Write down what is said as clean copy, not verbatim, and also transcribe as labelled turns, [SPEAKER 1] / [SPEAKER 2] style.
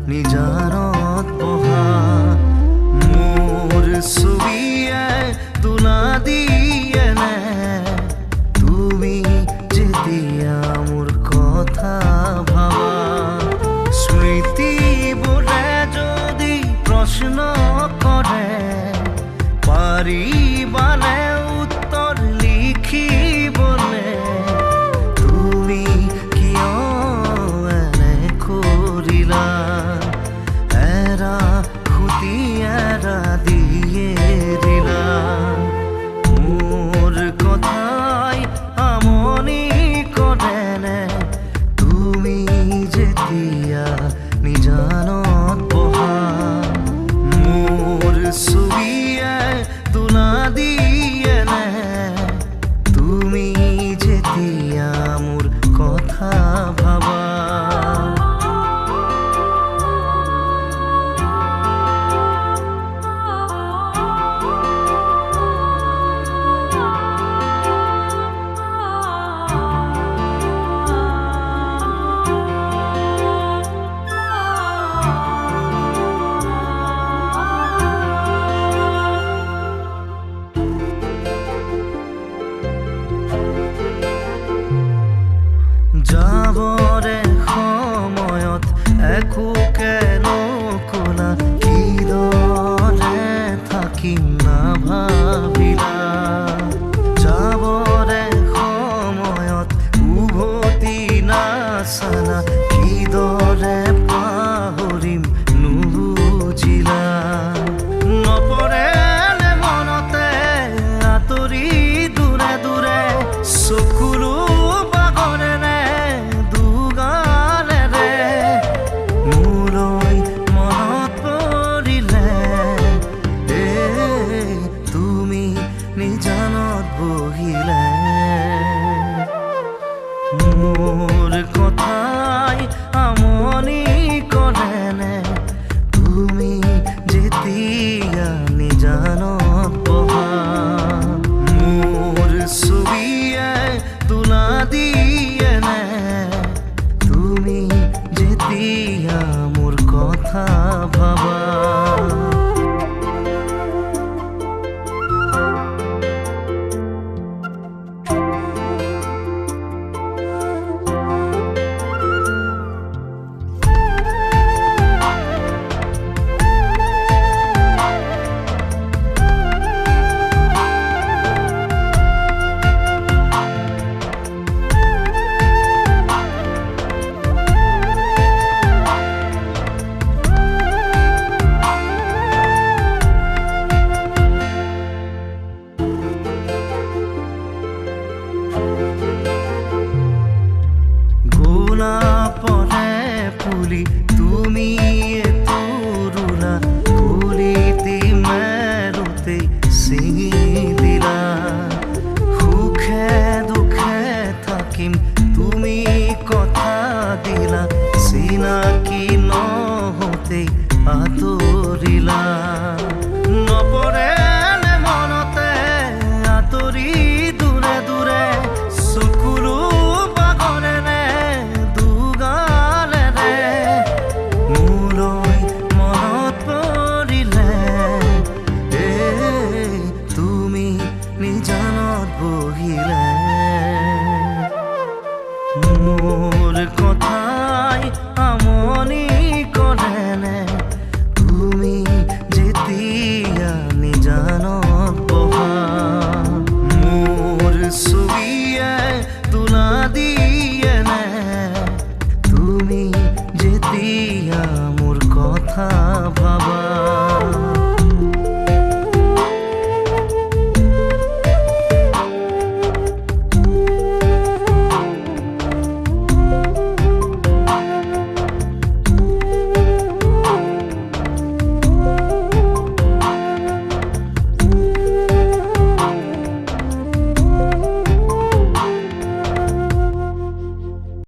[SPEAKER 1] নিজানত বহা মোৰ ছবিয়ে তোলা দিয়েনে তুমি যেতিয়া মোৰ কথা ভাবা স্মৃতিবোৰে যদি প্ৰশ্ন কৰে পাৰিবানে উত্তৰ লিখিবলে তুমি কিয় এনে কৰিলা এৰা খুটি এৰা দিয়ে দিলা মোৰ কথাই আমনি কৰেনে তুমি যেতিয়া নিজানত বহা মোৰ ছবিয়ে তোলা দিয়েনে তুমি যেতিয়া মোৰ কথা ভাবা যাবৰে সময়ত একোকে নকলা কিদৰে থাকিম নাভাবিলা যাবৰে সময়ত উভতি নাচালা কিদৰে পাহৰিম নুবুজিলা নপৰেনে মনতে আঁতৰি দূৰে দূৰে চকুলো নিজানত বহিলে মোৰ কথাই আমনি কৰেনে তুমি যেতিয়া নিজানত বহা মোৰ ছবিয়ে তোলা দিয়েনে তুমি যেতিয়া মোৰ কথা ভাবা গোলাপৰে ফুলি